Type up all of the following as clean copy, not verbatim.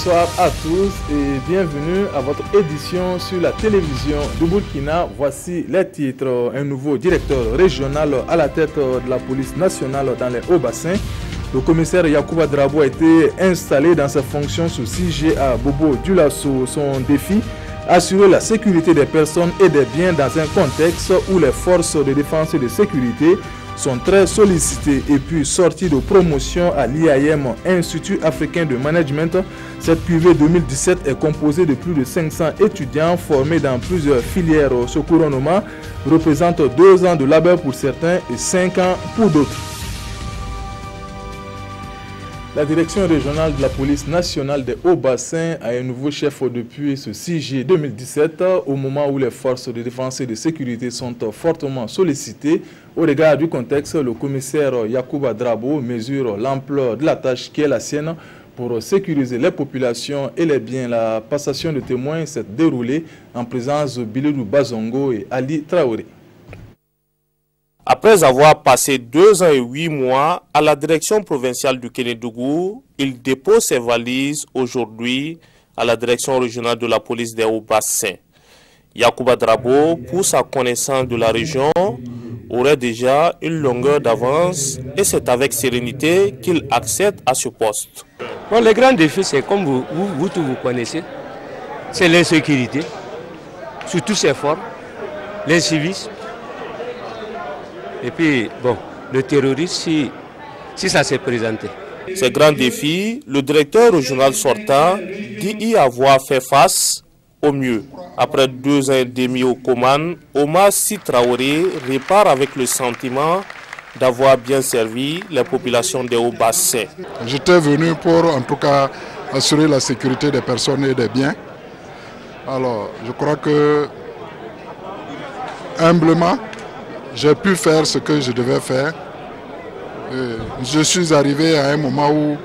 Bonsoir à tous et bienvenue à votre édition sur la télévision du Burkina. Voici les titres. Un nouveau directeur régional à la tête de la police nationale dans les Hauts-Bassins. Le commissaire Yacouba Drabo a été installé dans ses fonctions sous siège à Bobo Dioulasso. Son défi, assurer la sécurité des personnes et des biens dans un contexte où les forces de défense et de sécurité sont très sollicitées. Et puis sortie de promotion à l'IAM, Institut africain de management. Cette QV 2017 est composée de plus de 500 étudiants formés dans plusieurs filières. Ce couronnement représente 2 ans de labeur pour certains et 5 ans pour d'autres. La direction régionale de la police nationale des Hauts-Bassins a un nouveau chef depuis ce 6 juillet 2017, au moment où les forces de défense et de sécurité sont fortement sollicitées. Au regard du contexte, le commissaire Yacouba Drabo mesure l'ampleur de la tâche qui est la sienne pour sécuriser les populations et les biens. La passation de témoins s'est déroulée en présence de Bilidou Bazongo et Ali Traoré. Après avoir passé 2 ans et 8 mois à la direction provinciale du Kénédougou, il dépose ses valises aujourd'hui à la direction régionale de la police des Hauts-Bassins. Yacouba Drabo, pour sa connaissance de la région, aurait déjà une longueur d'avance et c'est avec sérénité qu'il accède à ce poste. Bon, le grand défi, c'est comme vous connaissez, c'est l'insécurité, sous toutes ses formes, l'incivisme. Et puis, bon, le terrorisme, si ça s'est présenté. Ces grands défis, le directeur régional sortant dit y avoir fait face au mieux. Après 2 ans et demi aux commandes, Omar Sy Traoré repart avec le sentiment d'avoir bien servi les populations des Hauts-Bassins. J'étais venu pour, en tout cas, assurer la sécurité des personnes et des biens. Alors, je crois que, humblement, j'ai pu faire ce que je devais faire. Je suis arrivé à un moment où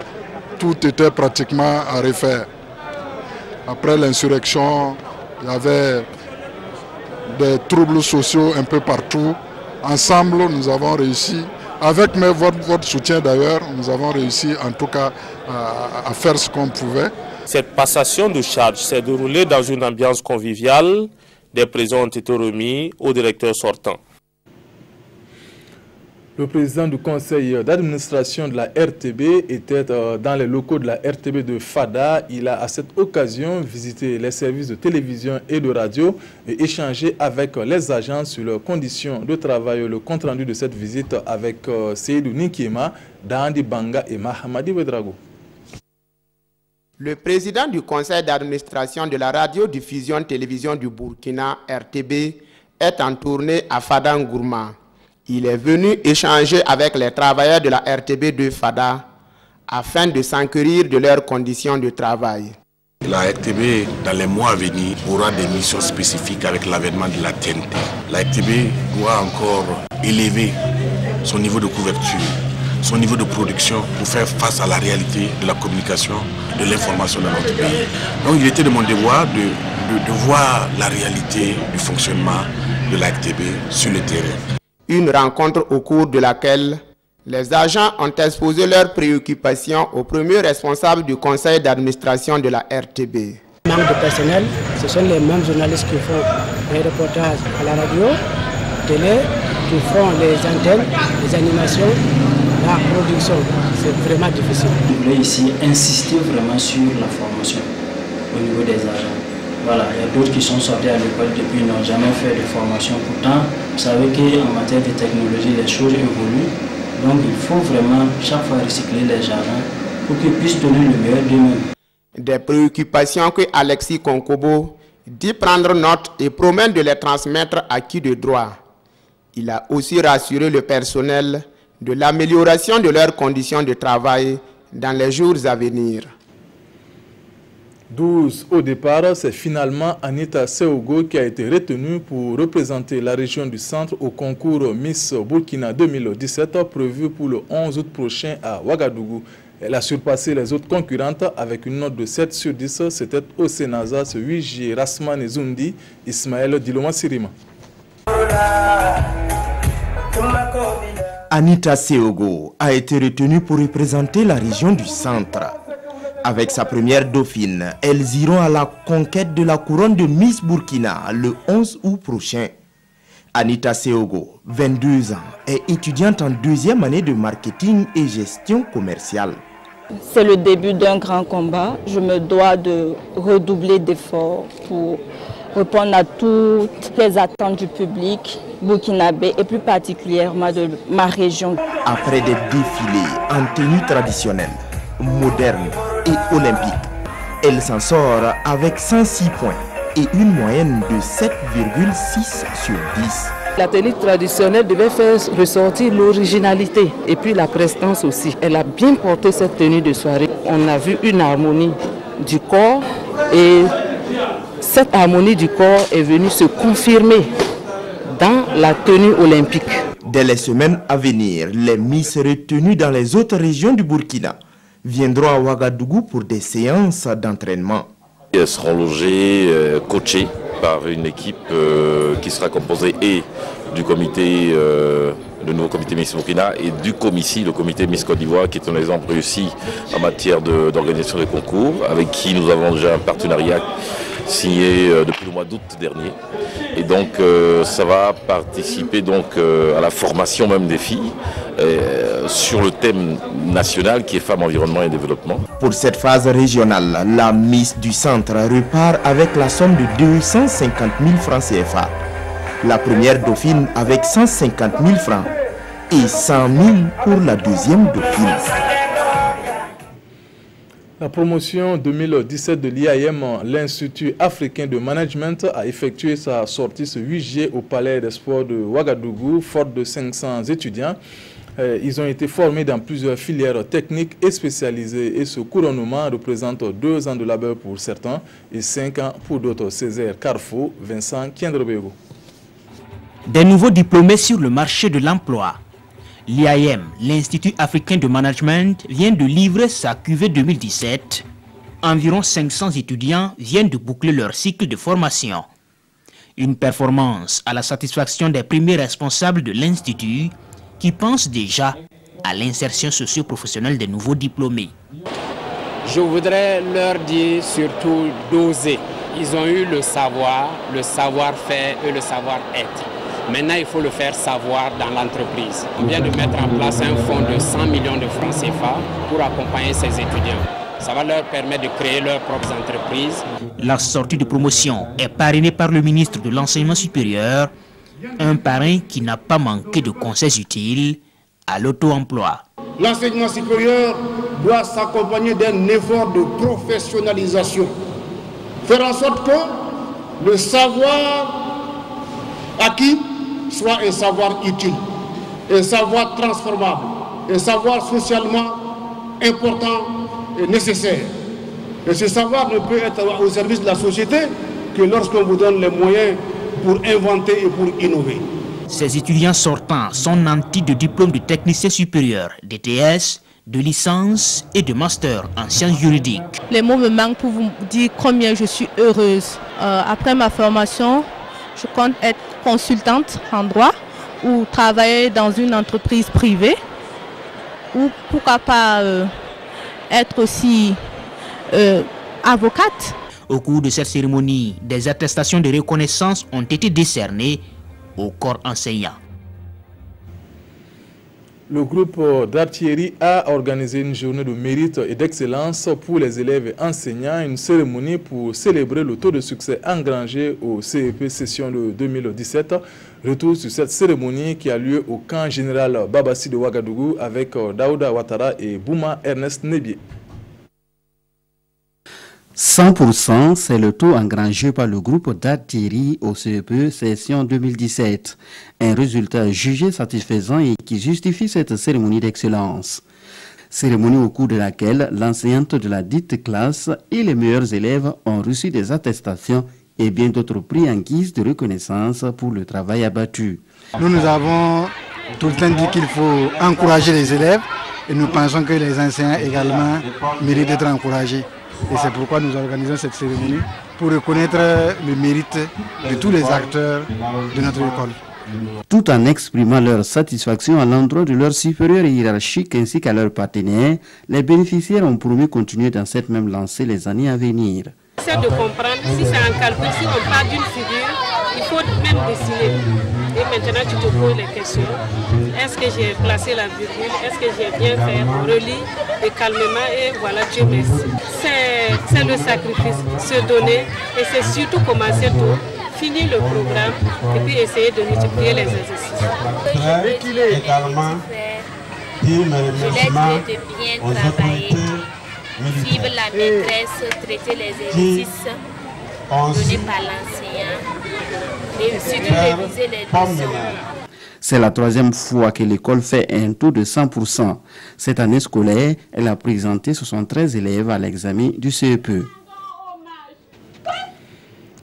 tout était pratiquement à refaire. Après l'insurrection, il y avait des troubles sociaux un peu partout. Ensemble, nous avons réussi, avec votre soutien d'ailleurs, nous avons réussi en tout cas à faire ce qu'on pouvait. Cette passation de charge s'est déroulée dans une ambiance conviviale. Des prisons ont été remis au directeur sortant. Le président du conseil d'administration de la RTB était dans les locaux de la RTB de Fada. Il a à cette occasion visité les services de télévision et de radio et échangé avec les agents sur leurs conditions de travail. Le compte-rendu de cette visite avec Seydou Nikiema, Dandi Banga et Mahamadi Wedrago. Le président du conseil d'administration de la radiodiffusion télévision du Burkina, RTB, est en tournée à Fada Ngourma. Il est venu échanger avec les travailleurs de la RTB de Fada afin de s'enquérir de leurs conditions de travail. La RTB, dans les mois à venir, aura des missions spécifiques avec l'avènement de la TNT. La RTB doit encore élever son niveau de couverture, son niveau de production pour faire face à la réalité de la communication, de l'information dans notre pays. Donc il était de mon devoir de voir la réalité du fonctionnement de la RTB sur le terrain. Une rencontre au cours de laquelle les agents ont exposé leurs préoccupations au premier responsable du conseil d'administration de la RTB. Manque de personnel, ce sont les mêmes journalistes qui font les reportages à la radio, télé, qui font les antennes, les animations, la production. C'est vraiment difficile. Je voulais ici insister vraiment sur la formation au niveau des agents. Voilà, il y a d'autres qui sont sortis à l'école depuis, n'ont jamais fait de formation. Pourtant, vous savez qu'en matière de technologie, les choses évoluent. Donc, il faut vraiment chaque fois recycler les agents pour qu'ils puissent donner le meilleur d'eux-mêmes. Des préoccupations que Alexis Konkobo dit prendre note et promet de les transmettre à qui de droit. Il a aussi rassuré le personnel de l'amélioration de leurs conditions de travail dans les jours à venir. 12 au départ, c'est finalement Anita Seogo qui a été retenue pour représenter la région du centre au concours Miss Burkina 2017 prévu pour le 11 août prochain à Ouagadougou. Elle a surpassé les autres concurrentes avec une note de 7 sur 10. C'était au Sénasa ce 8 juillet. Rasman Zundi, Ismaël Diloma Sirima. Anita Seogo a été retenue pour représenter la région du centre. Avec sa première dauphine, elles iront à la conquête de la couronne de Miss Burkina le 11 août prochain. Anita Seogo, 22 ans, est étudiante en deuxième année de marketing et gestion commerciale. C'est le début d'un grand combat. Je me dois de redoubler d'efforts pour répondre à toutes les attentes du public burkinabé et plus particulièrement de ma région. Après des défilés en tenue traditionnelle, moderne et olympique, elle s'en sort avec 106 points et une moyenne de 7,6 sur 10. La tenue traditionnelle devait faire ressortir l'originalité et puis la prestance aussi. Elle a bien porté cette tenue de soirée. On a vu une harmonie du corps et cette harmonie du corps est venue se confirmer dans la tenue olympique. Dès les semaines à venir, les Miss retenues dans les autres régions du Burkina viendront à Ouagadougou pour des séances d'entraînement. Elles seront logées, coachées par une équipe qui sera composée et du comité, le nouveau comité Miss Burkina et du COMICI, le comité Miss Côte d'Ivoire, qui est un exemple réussi en matière d'organisation des concours, avec qui nous avons déjà un partenariat signé depuis le mois d'août dernier. Et donc ça va participer donc à la formation même des filles sur le thème national qui est femmes, environnement et développement. Pour cette phase régionale, la Miss du Centre repart avec la somme de 250 000 francs CFA. La première dauphine avec 150 000 francs et 100 000 pour la deuxième dauphine. La promotion 2017 de l'IAM, l'Institut africain de management, a effectué sa sortie ce 8 juillet au Palais des Sports de Ouagadougou, fort de 500 étudiants. Ils ont été formés dans plusieurs filières techniques et spécialisées et ce couronnement représente 2 ans de labeur pour certains et 5 ans pour d'autres. Césaire Carrefour, Vincent Kiendrebego. Des nouveaux diplômés sur le marché de l'emploi. L'IAM, l'Institut africain de management, vient de livrer sa cuvée 2017. Environ 500 étudiants viennent de boucler leur cycle de formation. Une performance à la satisfaction des premiers responsables de l'Institut qui pensent déjà à l'insertion socio-professionnelle des nouveaux diplômés. Je voudrais leur dire surtout d'oser. Ils ont eu le savoir-faire et le savoir-être. Maintenant, il faut le faire savoir dans l'entreprise. On vient de mettre en place un fonds de 100 millions de francs CFA pour accompagner ces étudiants. Ça va leur permettre de créer leurs propres entreprises. La sortie de promotion est parrainée par le ministre de l'Enseignement supérieur, un parrain qui n'a pas manqué de conseils utiles à l'auto-emploi. L'enseignement supérieur doit s'accompagner d'un effort de professionnalisation. Faire en sorte que le savoir acquis soit un savoir utile, un savoir transformable, un savoir socialement important et nécessaire. Et ce savoir ne peut être au service de la société que lorsqu'on vous donne les moyens pour inventer et pour innover. Ces étudiants sortants sont nantis de diplômes de technicien supérieur, DTS, de licence et de master en sciences juridiques. Les mots me manquent pour vous dire combien je suis heureuse. Après ma formation, je compte être consultante en droit ou travailler dans une entreprise privée ou pourquoi pas être aussi avocate. Au cours de cette cérémonie, des attestations de reconnaissance ont été décernées au corps enseignant. Le groupe d'artillerie a organisé une journée de mérite et d'excellence pour les élèves et enseignants, une cérémonie pour célébrer le taux de succès engrangé au CEP session de 2017. Retour sur cette cérémonie qui a lieu au camp général Babassi de Ouagadougou avec Daouda Ouattara et Bouma Ernest Nebié. 100%, c'est le taux engrangé par le groupe d'artillerie au CEP session 2017. Un résultat jugé satisfaisant et qui justifie cette cérémonie d'excellence. Cérémonie au cours de laquelle l'enseignante de la dite classe et les meilleurs élèves ont reçu des attestations et bien d'autres prix en guise de reconnaissance pour le travail abattu. Nous avons tout le temps dit qu'il faut encourager les élèves et nous pensons que les enseignants également méritent d'être encouragés. Et c'est pourquoi nous organisons cette cérémonie pour reconnaître le mérite de tous les acteurs de notre école. Tout en exprimant leur satisfaction à l'endroit de leurs supérieurs hiérarchiques ainsi qu'à leurs partenaires, les bénéficiaires ont promis continuer dans cette même lancée les années à venir. C'est de comprendre, si c'est un calcul, si on parle d'une figure, il faut même dessiner. Et maintenant tu te poses les questions. Est-ce que j'ai placé la virgule? Est-ce que j'ai bien fait? On relit et calmement et voilà, Dieu merci. C'est le sacrifice, se donner et c'est surtout commencer tôt, finir le programme et puis essayer de multiplier les exercices. Également, dire mes remerciements aux autorités suivre la maîtresse, traiter les exercices donnés par l'enseignant et surtout réviser les leçons. C'est la troisième fois que l'école fait un taux de 100%. Cette année scolaire, elle a présenté 73 élèves à l'examen du CEPE.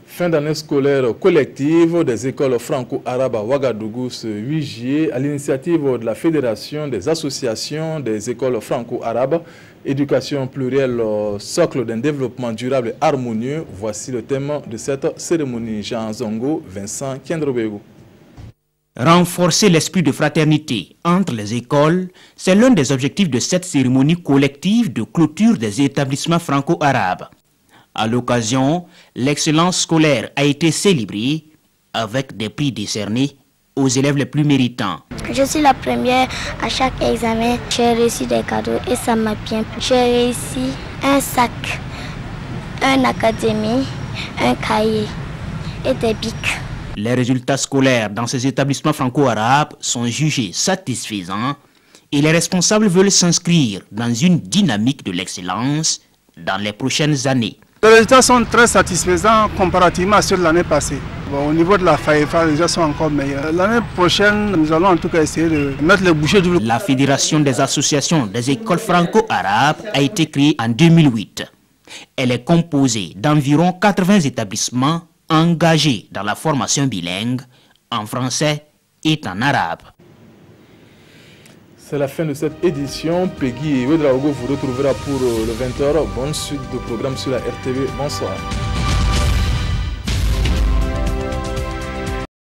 Fin d'année scolaire collective des écoles franco-arabes à Ouagadougou ce 8 juillet à l'initiative de la Fédération des associations des écoles franco-arabes. Éducation plurielle, socle d'un développement durable et harmonieux. Voici le thème de cette cérémonie. Jean Zongo, Vincent Kendrobego. Renforcer l'esprit de fraternité entre les écoles, c'est l'un des objectifs de cette cérémonie collective de clôture des établissements franco-arabes. À l'occasion, l'excellence scolaire a été célébrée avec des prix décernés aux élèves les plus méritants. Je suis la première à chaque examen. J'ai reçu des cadeaux et ça m'a bien plu. J'ai réussi un sac, un académie, un cahier et des bics. Les résultats scolaires dans ces établissements franco-arabes sont jugés satisfaisants et les responsables veulent s'inscrire dans une dynamique de l'excellence dans les prochaines années. Les résultats sont très satisfaisants comparativement à ceux de l'année passée. Bon, au niveau de la FAEFA, les résultats sont encore meilleurs. L'année prochaine, nous allons en tout cas essayer de mettre les bouchées doubles. La Fédération des associations des écoles franco-arabes a été créée en 2008. Elle est composée d'environ 80 établissements engagés dans la formation bilingue en français et en arabe. C'est la fin de cette édition. Peggy et Ouedraogo vous retrouvera pour le 20h. Bonne suite de programme sur la RTV. Bonsoir.